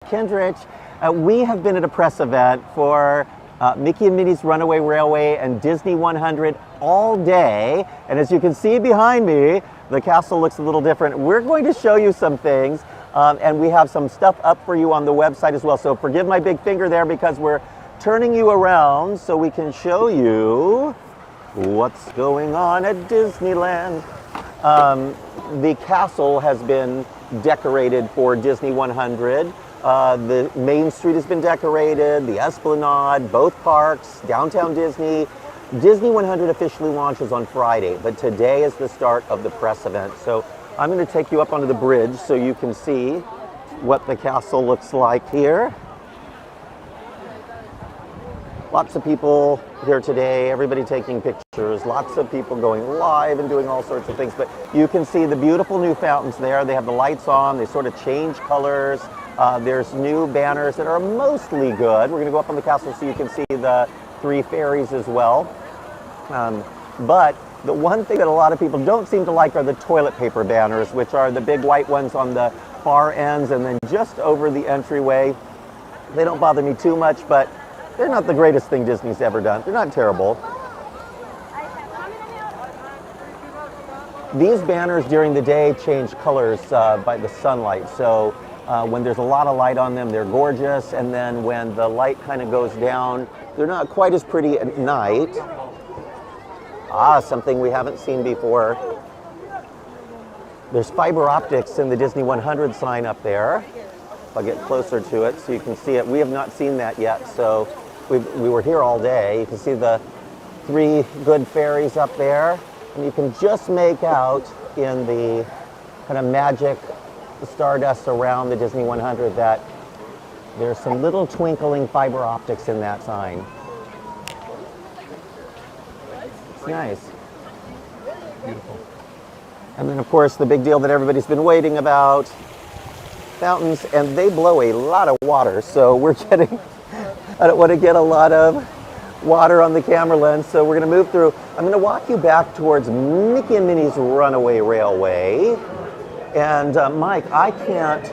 Kendrich. We have been at a press event for Mickey and Minnie's Runaway Railway and Disney 100 all day. And as you can see behind me, the castle looks a little different. We're going to show you some things, and we have some stuff up for you on the website as well. So forgive my big finger there because we're turning you around so we can show you what's going on at Disneyland. The castle has been decorated for Disney 100. The Main Street has been decorated, the Esplanade, both parks, Downtown Disney. Disney 100 officially launches on Friday, but today is the start of the press event. So I'm going to take you up onto the bridge so you can see what the castle looks like here. Lots of people here today, everybody taking pictures, lots of people going live and doing all sorts of things. But you can see the beautiful new fountains there. They have the lights on, they sort of change colors. There's new banners that are mostly good. We're going to go up on the castle so you can see the 3 ferries as well. But the one thing that a lot of people don't seem to like are the toilet paper banners, which are the big white ones on the far ends and then just over the entryway. They don't bother me too much, but they're not the greatest thing Disney's ever done. They're not terrible. These banners during the day change colors by the sunlight. So when there's a lot of light on them, they're gorgeous. And then when the light kind of goes down, they're not quite as pretty at night. Something we haven't seen before. There's fiber optics in the Disney 100 sign up there. I'll get closer to it so you can see it. We have not seen that yet, so we were here all day. You can see the 3 good ferries up there, and you can just make out in the kind of magic stardust around the Disney 100 that there's some little twinkling fiber optics in that sign. It's nice. Beautiful. And then, of course, the big deal that everybody's been waiting about, fountains, and they blow a lot of water, so we're getting, I don't want to get a lot of water on the camera lens, so we're going to move through. I'm going to walk you back towards Mickey and Minnie's Runaway Railway. And Mike, I can't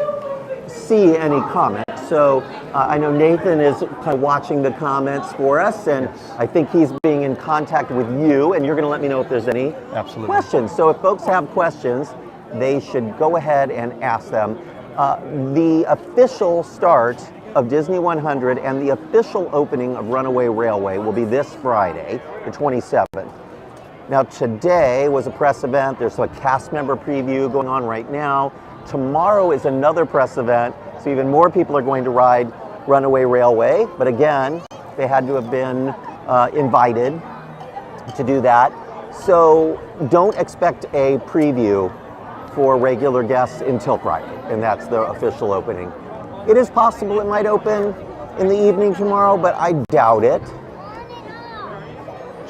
see any comments, so I know Nathan is kind of watching the comments for us, and I think he's being in contact with you, and you're going to let me know if there's any questions. So if folks have questions, they should go ahead and ask them. The official start of Disney 100 and the official opening of Runaway Railway will be this Friday, the 27th. Now today was a press event. There's a cast member preview going on right now. Tomorrow is another press event, so even more people are going to ride Runaway Railway. But again, they had to have been invited to do that. So don't expect a preview for regular guests until Friday, and that's the official opening. It is possible it might open in the evening tomorrow, but I doubt it.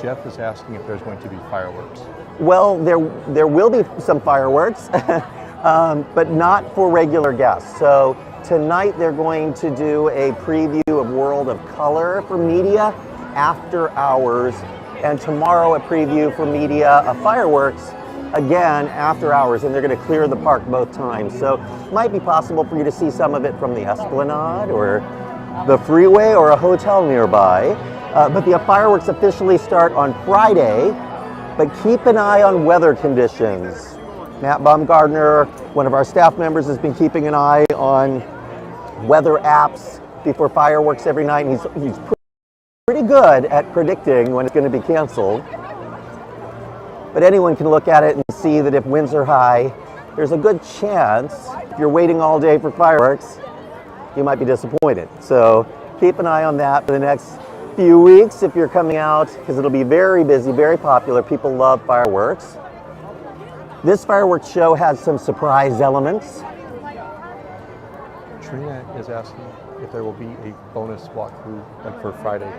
Jeff is asking if there's going to be fireworks. Well, there will be some fireworks, but not for regular guests. So tonight they're going to do a preview of World of Color for media after hours, and tomorrow a preview for media of fireworks again after hours, and they're going to clear the park both times. So it might be possible for you to see some of it from the Esplanade or the freeway or a hotel nearby. But the fireworks officially start on Friday, but keep an eye on weather conditions. Matt Baumgardner, one of our staff members, has been keeping an eye on weather apps before fireworks every night, and he's pretty good at predicting when it's going to be canceled. But anyone can look at it and see that if winds are high, there's a good chance, if you're waiting all day for fireworks, you might be disappointed. So keep an eye on that for the next few weeks if you're coming out, because it'll be very busy, very popular. People love fireworks. This fireworks show has some surprise elements. Trina is asking if there will be a bonus walkthrough like for Friday.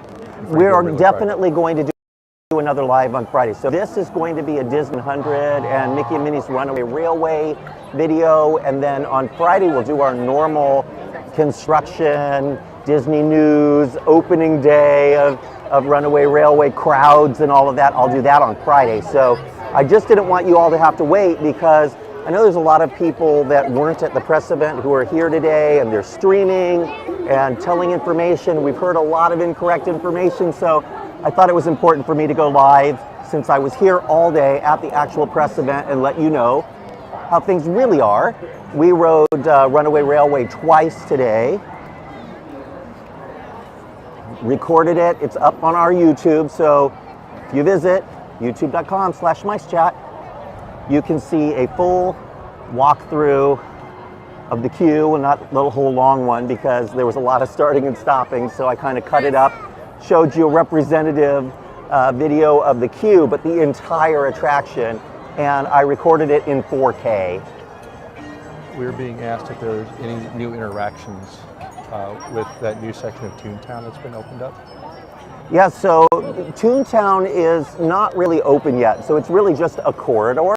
We are definitely going to do another live on Friday. So this is going to be a Disney 100 and Mickey and Minnie's Runaway Railway video, and then on Friday we'll do our normal construction, Disney news, opening day of Runaway Railway, crowds and all of that. I'll do that on Friday. So I just didn't want you all to have to wait, because I know there's a lot of people that weren't at the press event who are here today, and they're streaming and telling information. We've heard a lot of incorrect information, so I thought it was important for me to go live since I was here all day at the actual press event and let you know how things really are. We rode Runaway Railway twice today. Recorded it. It's up on our YouTube, so if you visit youtube.com/micechat, you can see a full walkthrough of the queue, and not the whole long one because there was a lot of starting and stopping, so I kind of cut it up, showed you a representative video of the queue, but the entire attraction, and I recorded it in 4K. We're being asked if there's any new interactions with that new section of Toontown that's been opened up. Yeah, so Toontown is not really open yet, so it's really just a corridor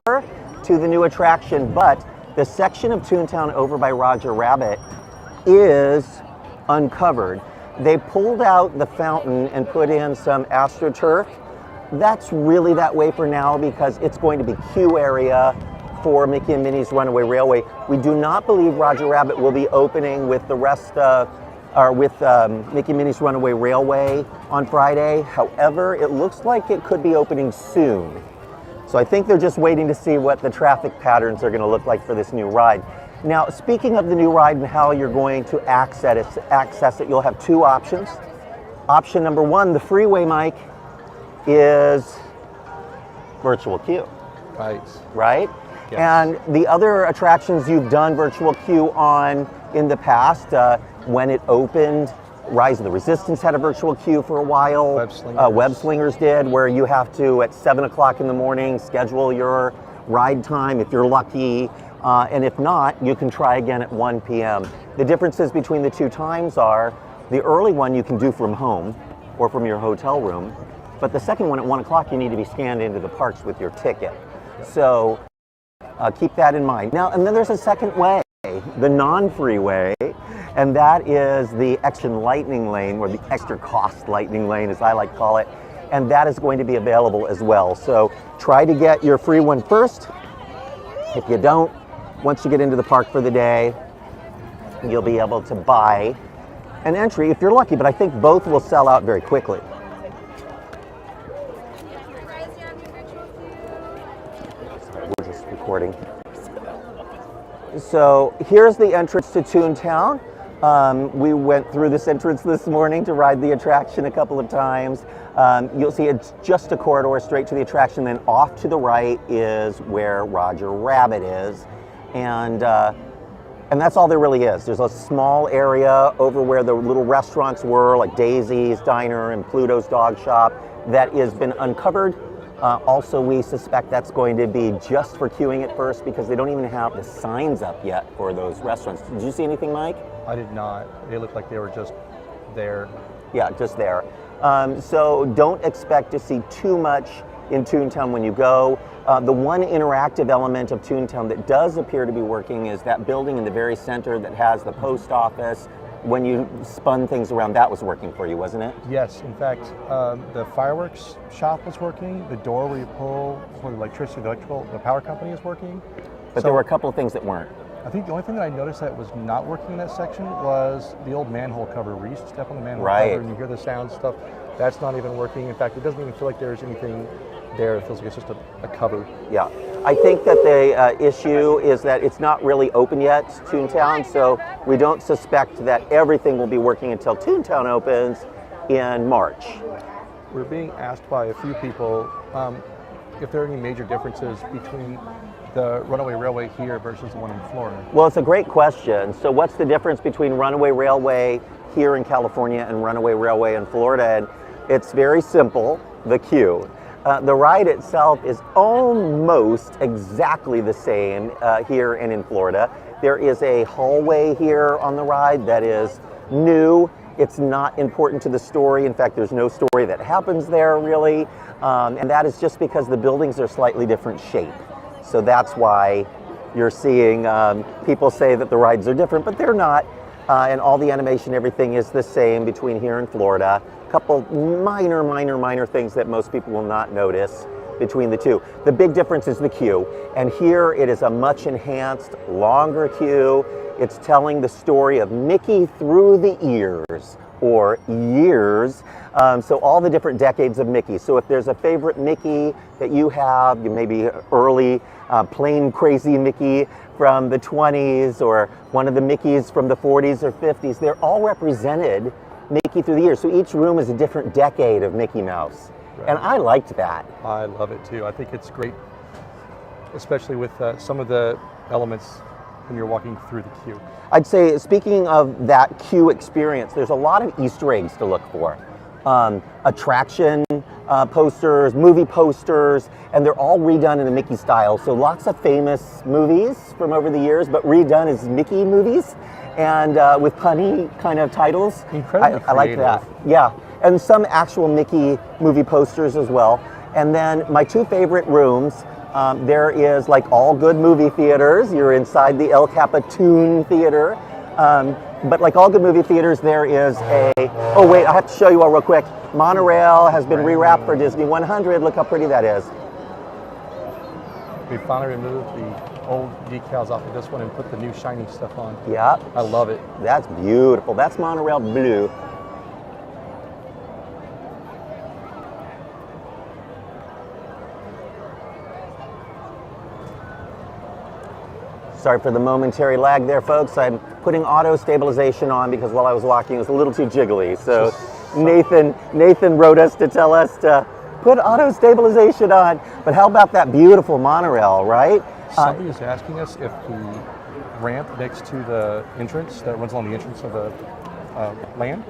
to the new attraction, but the section of Toontown over by Roger Rabbit is uncovered. They pulled out the fountain and put in some AstroTurf. That's really that way for now because it's going to be queue area for Mickey and Minnie's Runaway Railway. We do not believe Roger Rabbit will be opening with the rest with Mickey and Minnie's Runaway Railway on Friday. However, it looks like it could be opening soon. So I think they're just waiting to see what the traffic patterns are going to look like for this new ride. Now, speaking of the new ride and how you're going to access it, you'll have two options. Option number one, the freeway, Mike, is virtual queue. Right? Yes. And the other attractions you've done virtual queue on in the past, when it opened, Rise of the Resistance had a virtual queue for a while. Web Slingers did, where you have to, at 7 o'clock in the morning, schedule your ride time if you're lucky. And if not, you can try again at 1 p.m. The differences between the two times are the early one you can do from home or from your hotel room, but the second one at 1 o'clock you need to be scanned into the parks with your ticket. So keep that in mind. Now, and then there's a second way, the non-freeway, and that is the extra lightning lane, or the extra cost lightning lane as I like to call it, and that is going to be available as well. So try to get your free one first. If you don't, once you get into the park for the day, you'll be able to buy an entry if you're lucky, but I think both will sell out very quickly. Sorry, we're just recording. So here's the entrance to Toontown. We went through this entrance this morning to ride the attraction a couple of times. You'll see it's just a corridor straight to the attraction, then off to the right is where Roger Rabbit is. And that's all there really is. There's a small area over where the little restaurants were, like Daisy's Diner and Pluto's Dog Shop, that has been uncovered. Also, we suspect that's going to be just for queuing at first because they don't even have the signs up yet for those restaurants. Did you see anything, Mike? I did not. They looked like they were just there. Yeah, just there. So don't expect to see too much in Toontown when you go. The one interactive element of Toontown that does appear to be working is that building in the very center that has the post office. When you spun things around, that was working for you, wasn't it? Yes, in fact, the fireworks shop was working. The door where you pull for the electricity, the power company is working. But there were a couple of things that weren't. I think the only thing that I noticed that was not working in that section was the old manhole cover. We used to step on the manhole cover and you hear the sound stuff. That's not even working. In fact, it doesn't even feel like there's anything there. It feels like it's just a cover. Yeah. I think that the issue is that it's not really open yet, Toontown, so we don't suspect that everything will be working until Toontown opens in March. We're being asked by a few people if there are any major differences between the Runaway Railway here versus the one in Florida. Well, it's a great question. So what's the difference between Runaway Railway here in California and Runaway Railway in Florida? And it's very simple, the queue. The ride itself is almost exactly the same here and in Florida. There is a hallway here on the ride that is new. It's not important to the story. In fact, there's no story that happens there really. And that is just because the buildings are slightly different shape. So that's why you're seeing people say that the rides are different, but they're not. And all the animation, everything is the same between here and Florida. A couple minor things that most people will not notice. between the two. The big difference is the queue, and here it is a much enhanced, longer queue. It's telling the story of Mickey through the years, or years. So all the different decades of Mickey. So if there's a favorite Mickey that you have, you maybe early plain crazy Mickey from the 20s, or one of the Mickeys from the 40s or 50s, they're all represented Mickey through the years. So each room is a different decade of Mickey Mouse. Right. And I liked that. I love it too. I think it's great, especially with some of the elements when you're walking through the queue. I'd say, speaking of that queue experience, there's a lot of Easter eggs to look for. Attraction posters, movie posters, and they're all redone in a Mickey style. So lots of famous movies from over the years, but redone as Mickey movies, and with punny kind of titles. Incredibly I like that. Yeah, and some actual Mickey movie posters as well. And then my two favorite rooms, there is, like all good movie theaters, you're inside the El Capitan Theater. But like all good movie theaters, there is oh wait, I have to show you all real quick. Monorail has been rewrapped for Disney 100. Look how pretty that is. We finally removed the old decals off of this one and put the new shiny stuff on. Yeah. I love it. That's beautiful. That's Monorail blue. Sorry for the momentary lag there, folks. I'm putting auto stabilization on because while I was walking, it was a little too jiggly. So Nathan wrote us to tell us to put auto stabilization on. But how about that beautiful monorail, right? Somebody is asking us if the ramp next to the entrance that runs along the entrance of the land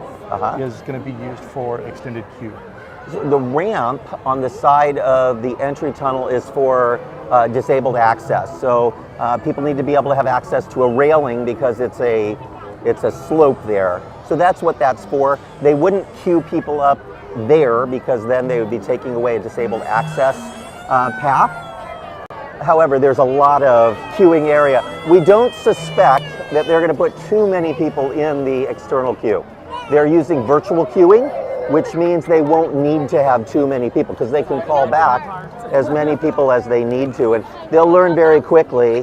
is going to be used for extended queue. The ramp on the side of the entry tunnel is for disabled access. So people need to be able to have access to a railing because it's a slope there. So that's what that's for. They wouldn't queue people up there because then they would be taking away a disabled access path. However, there's a lot of queuing area. We don't suspect that they're going to put too many people in the external queue. They're using virtual queuing, which means they won't need to have too many people because they can call back as many people as they need to. And they'll learn very quickly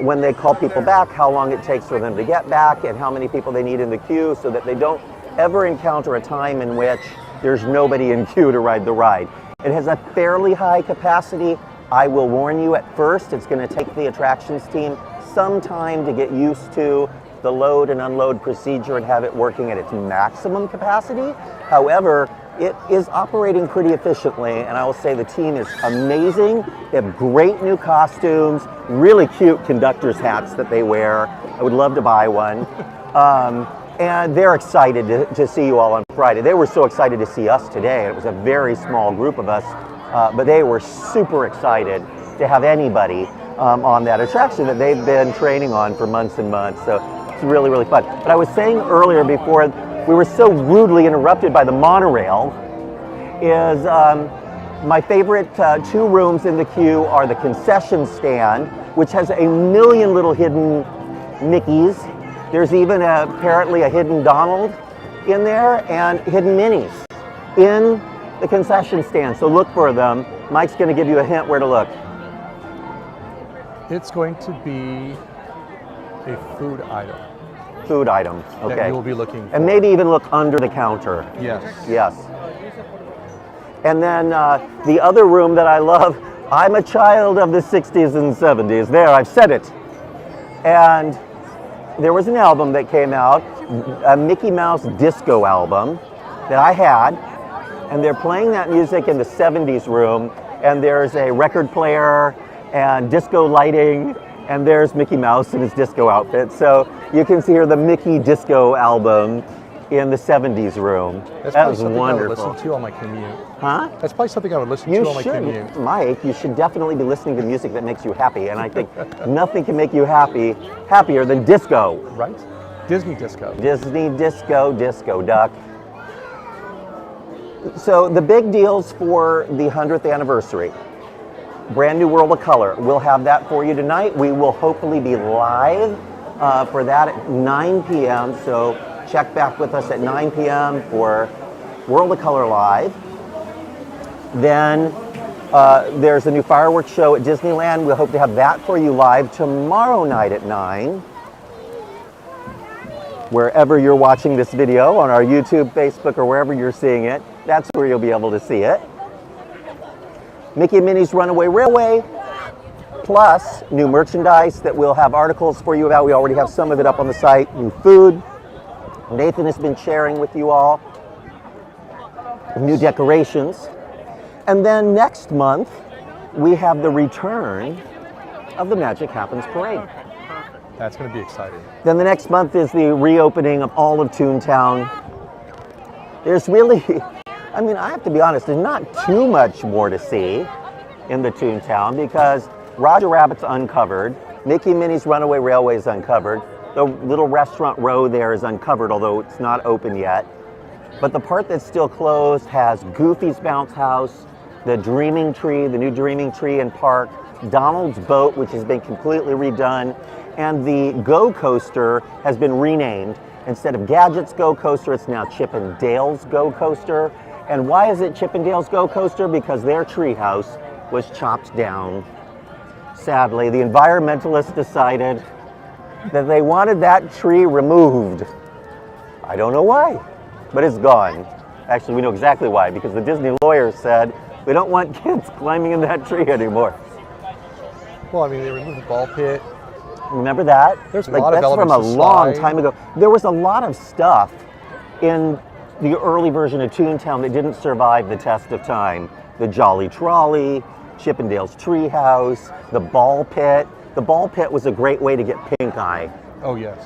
when they call people back how long it takes for them to get back and how many people they need in the queue so that they don't ever encounter a time in which there's nobody in queue to ride the ride. It has a fairly high capacity. I will warn you at first, it's going to take the attractions team some time to get used to the load and unload procedure and have it working at its maximum capacity. However, it is operating pretty efficiently, and I will say the team is amazing. They have great new costumes, really cute conductor's hats that they wear. I would love to buy one. And they're excited to see you all on Friday. They were so excited to see us today. It was a very small group of us, but they were super excited to have anybody on that attraction that they've been training on for months and months. So it's really, really fun. But I was saying earlier before we were so rudely interrupted by the monorail is my favorite two rooms in the queue are the concession stand, which has a million little hidden Mickeys. There's even apparently a hidden Donald in there and hidden Minnies in the concession stand. So look for them. Mike's going to give you a hint where to look. It's going to be a food item. Food item, okay. That you will be looking for. And maybe even look under the counter. Yes. Yes. And then the other room that I love, I'm a child of the 60s and 70s. There, I've said it. And there was an album that came out, a Mickey Mouse disco album that I had, and they're playing that music in the 70s room, and there's a record player and disco lighting, and there's Mickey Mouse in his disco outfit. So you can hear the Mickey disco album in the 70s room. That was wonderful. I would listen to on my commute. Huh? That's probably something I would listen to on my commute. Mike, you should definitely be listening to music that makes you happy, and I think nothing can make you happier than disco. Right? Disney disco. Disney disco, disco duck. So the big deals for the 100th anniversary. Brand new World of Color. We'll have that for you tonight. We will hopefully be live for that at 9 p.m. So check back with us at 9 p.m. for World of Color Live. Then There's a new fireworks show at Disneyland. We hope to have that for you live tomorrow night at 9. Wherever you're watching this video, on our YouTube, Facebook, or wherever you're seeing it, that's where you'll be able to see it. Mickey and Minnie's Runaway Railway, plus new merchandise that we'll have articles for you about. We already have some of it up on the site. New food. Nathan has been sharing with you all. New decorations. And then next month, we have the return of the Magic Happens Parade. That's going to be exciting. Then the next month is the reopening of all of Toontown. There's really, I mean, I have to be honest, there's not too much more to see in the Toontown because Roger Rabbit's uncovered, Mickey and Minnie's Runaway Railway is uncovered, the little restaurant row there is uncovered, although it's not open yet. But the part that's still closed has Goofy's Bounce House, the Dreaming Tree, the new Dreaming Tree and Park, Donald's Boat, which has been completely redone, and the Go Coaster has been renamed. Instead of Gadget's Go Coaster, it's now Chip 'n Dale's Go Coaster. And why is it Chip 'n Dale's Go Coaster? Because their treehouse was chopped down. Sadly, the environmentalists decided that they wanted that tree removed. I don't know why, but it's gone. Actually, we know exactly why, because the Disney lawyers said, we don't want kids climbing in that tree anymore. Well, I mean, they removed the ball pit. Remember that? There's a lot of that's from a long time ago. There was a lot of stuff in the early version of Toontown that didn't survive the test of time. The Jolly Trolley, Chip 'n Dale's Treehouse, the ball pit. The ball pit was a great way to get pink eye. Oh, yes.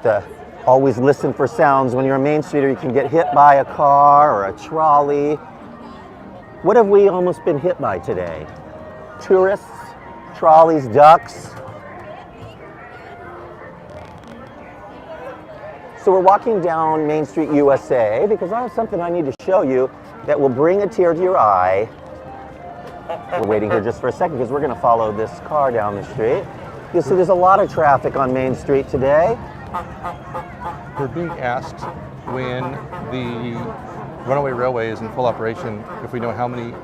To always listen for sounds when you're on Main Street, or you can get hit by a car or a trolley. What have we almost been hit by today? Tourists, trolleys, ducks. So we're walking down Main Street, USA, because I have something I need to show you that will bring a tear to your eye. We're waiting here just for a second because we're going to follow this car down the street. You see, there's a lot of traffic on Main Street today. We're being asked when the Runaway Railway is in full operation if we know how many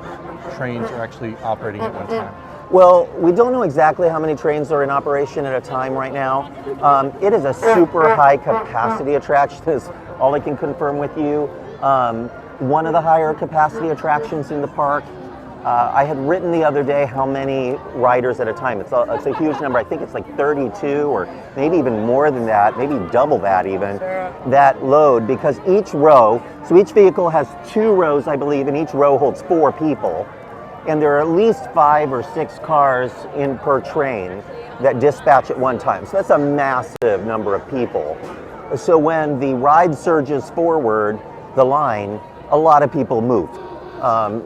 trains are actually operating at one time. Well, we don't know exactly how many trains are in operation at a time right now. It is a super high capacity attraction, is all I can confirm with you. One of the higher capacity attractions in the park. I had written the other day how many riders at a time. It's a huge number. I think it's like 32 or maybe even more than that, maybe double that even, that load, because each row, so each vehicle has 2 rows, I believe, and each row holds 4 people. And there are at least 5 or 6 cars in per train that dispatch at one time. So that's a massive number of people. So when the ride surges forward the line, a lot of people move.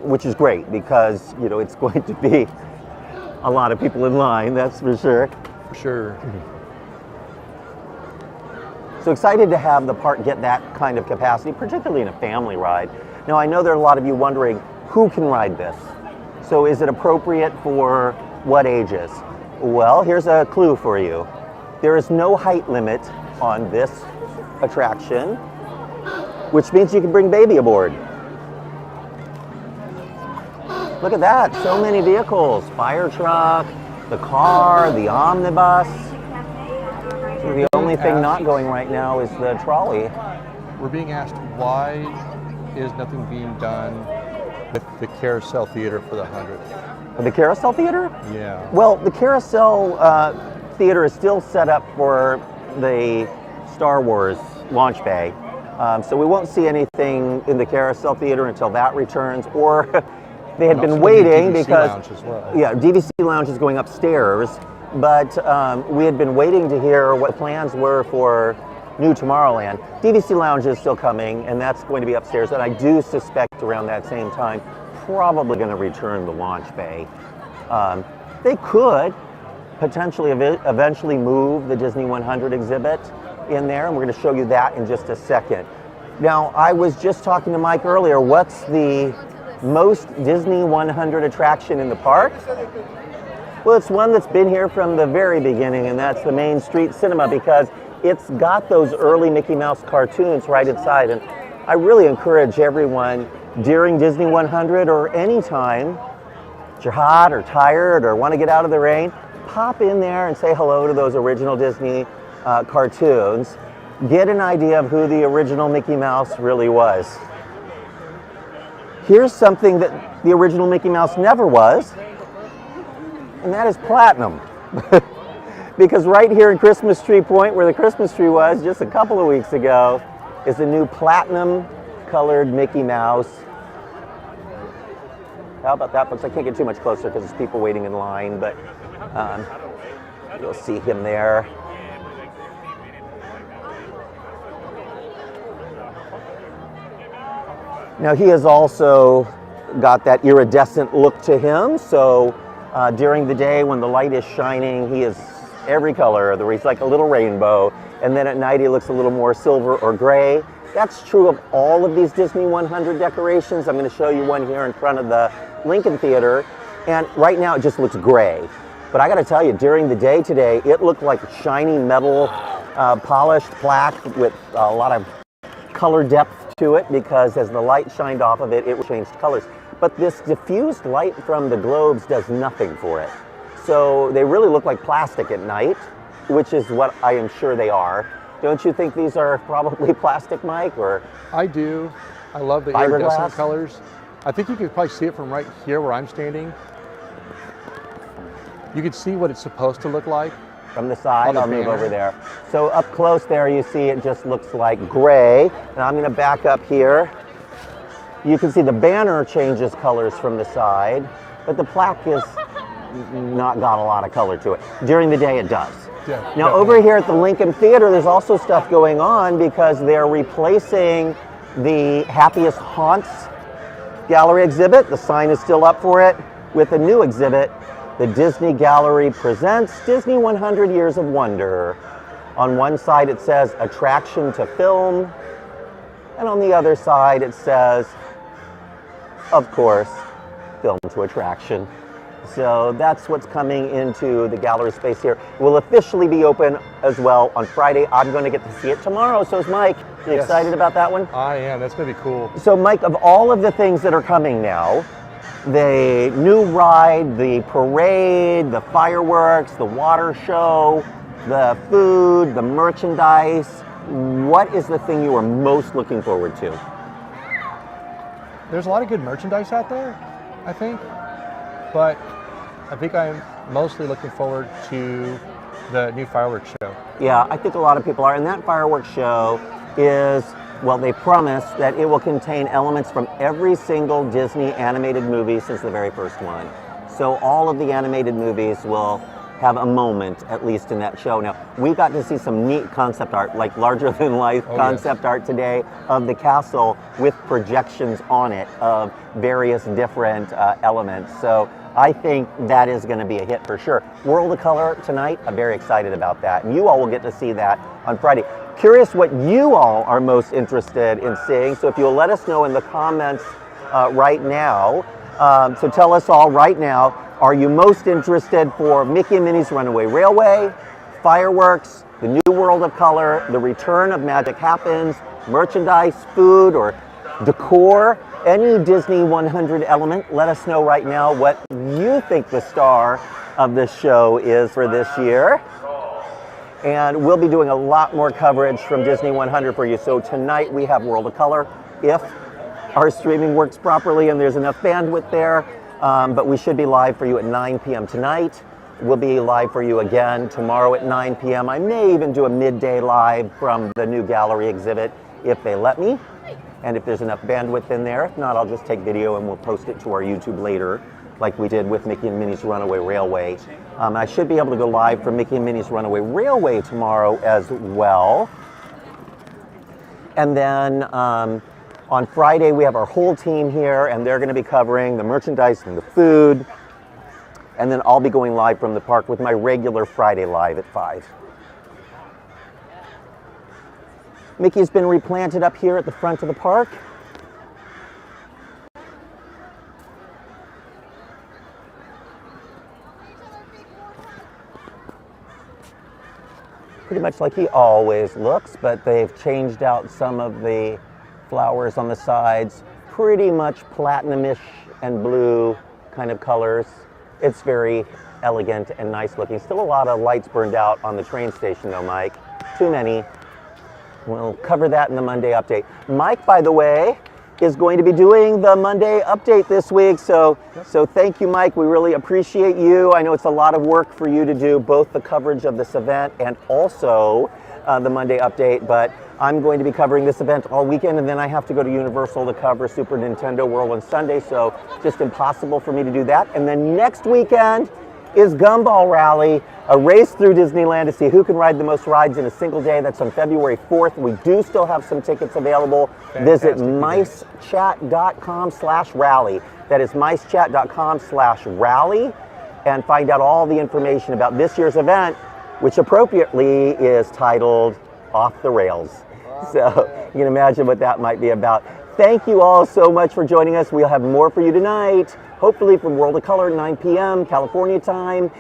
Which is great because, you know, it's going to be a lot of people in line, that's for sure. For sure. So excited to have the park get that kind of capacity, particularly in a family ride. Now, I know there are a lot of you wondering, who can ride this? So is it appropriate for what ages? Well, here's a clue for you. There is no height limit on this attraction, which means you can bring baby aboard. Look at that, so many vehicles. Fire truck, the car, the omnibus. So the only thing not going right now is the trolley. We're being asked, why is nothing being done with the Carousel Theater for the 100th? The Carousel Theater? Yeah. Well, the Carousel Theater is still set up for the Star Wars launch bay. So we won't see anything in the Carousel Theater until that returns, or they had been waiting because lounge as well. Yeah, DVC Lounge is going upstairs, but we had been waiting to hear what plans were for New Tomorrowland. DVC Lounge is still coming, and that's going to be upstairs, and I do suspect around that same time, probably going to return the launch bay. They could potentially eventually move the Disney 100 exhibit in there, and we're going to show you that in just a second. Now, I was just talking to Mike earlier, what's the most Disney 100 attraction in the park? Well, it's one that's been here from the very beginning, and that's the Main Street Cinema, because it's got those early Mickey Mouse cartoons right inside. And I really encourage everyone, during Disney 100 or any time you're hot or tired or want to get out of the rain, pop in there and say hello to those original Disney cartoons. Get an idea of who the original Mickey Mouse really was. Here's something that the original Mickey Mouse never was, and that is platinum. Because right here in Christmas Tree Point, where the Christmas tree was just a couple of weeks ago, is a new platinum colored Mickey Mouse. How about that, folks? I can't get too much closer because there's people waiting in line, but you'll see him there. Now he has also got that iridescent look to him, so during the day when the light is shining, he is every color. He's like a little rainbow, and then at night he looks a little more silver or gray. That's true of all of these Disney 100 decorations. I'm going to show you one here in front of the Lincoln Theater, and right now it just looks gray. But I got to tell you, during the day today, it looked like shiny metal, polished plaque with a lot of color depth to it, because as the light shined off of it, it changed colors. But this diffused light from the globes does nothing for it. So they really look like plastic at night, which is what I am sure they are. Don't you think these are probably plastic, Mike? Or I do. I love the iridescent colors. I think you could probably see it from right here where I'm standing. You can see what it's supposed to look like. From the side, I'll move over there. So up close there, you see it just looks like gray. Now I'm going to back up here. You can see the banner changes colors from the side, but the plaque is not got a lot of color to it. During the day, it does. Yeah, now definitely. Over here at the Lincoln Theater, there's also stuff going on because they're replacing the Happiest Haunts gallery exhibit. The sign is still up for it with a new exhibit. The Disney Gallery presents Disney 100 Years of Wonder. On one side it says attraction to film, and on the other side it says, of course, film to attraction. So that's what's coming into the gallery space here. It will officially be open as well on Friday. I'm going to get to see it tomorrow, so is Mike. You excited about that one? I am. That's going to be cool. So Mike, of all of the things that are coming now, the new ride, the parade, the fireworks, the water show, the food, the merchandise, what is the thing you are most looking forward to? There's a lot of good merchandise out there, I think. But I think I'm mostly looking forward to the new fireworks show. Yeah, I think a lot of people are. And that fireworks show is, well, they promise that it will contain elements from every single Disney animated movie since the very first one. So all of the animated movies will have a moment, at least in that show. Now, we got to see some neat concept art, like larger-than-life concept art today of the castle with projections on it of various different elements. So I think that is going to be a hit for sure. World of Color tonight, I'm very excited about that. And you all will get to see that on Friday. Curious what you all are most interested in seeing. So if you'll let us know in the comments right now. So tell us all right now, are you most interested for Mickey and Minnie's Runaway Railway, fireworks, the new World of Color, the return of Magic Happens, merchandise, food, or decor? Any Disney 100 element? Let us know right now what you think the star of this show is for this year. And we'll be doing a lot more coverage from Disney 100 for you. So tonight we have World of Color, if our streaming works properly and there's enough bandwidth there. But we should be live for you at 9 p.m. tonight. We'll be live for you again tomorrow at 9 p.m. I may even do a midday live from the new gallery exhibit if they let me, and if there's enough bandwidth in there. If not, I'll just take video and we'll post it to our YouTube later, like we did with Mickey and Minnie's Runaway Railway. I should be able to go live for Mickey and Minnie's Runaway Railway tomorrow as well. And then on Friday, we have our whole team here, and they're going to be covering the merchandise and the food. And then I'll be going live from the park with my regular Friday live at 5. Mickey's been replanted up here at the front of the park. Pretty much like he always looks, but they've changed out some of the flowers on the sides pretty much platinum-ish and blue kind of colors. It's very elegant and nice looking. Still a lot of lights burned out on the train station though, Mike. Too many. We'll cover that in the Monday update. Mike, by the way, is going to be doing the Monday update this week. So thank you, Mike. We really appreciate you. I know it's a lot of work for you to do both the coverage of this event and also the Monday update, but I'm going to be covering this event all weekend, and then I have to go to Universal to cover Super Nintendo World on Sunday, so just impossible for me to do that. And then next weekend is Gumball Rally, a race through Disneyland to see who can ride the most rides in a single day. That's on February 4th. We do still have some tickets available. Visit micechat.com/rally. That is micechat.com/rally, and find out all the information about this year's event, which appropriately is titled Off the Rails. So you can imagine what that might be about. Thank you all so much for joining us. We'll have more for you tonight, hopefully from World of Color, 9 p.m. California time.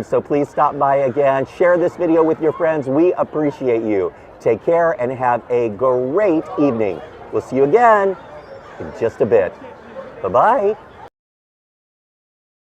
So please stop by again. Share this video with your friends. We appreciate you. Take care and have a great evening. We'll see you again in just a bit. Bye-bye.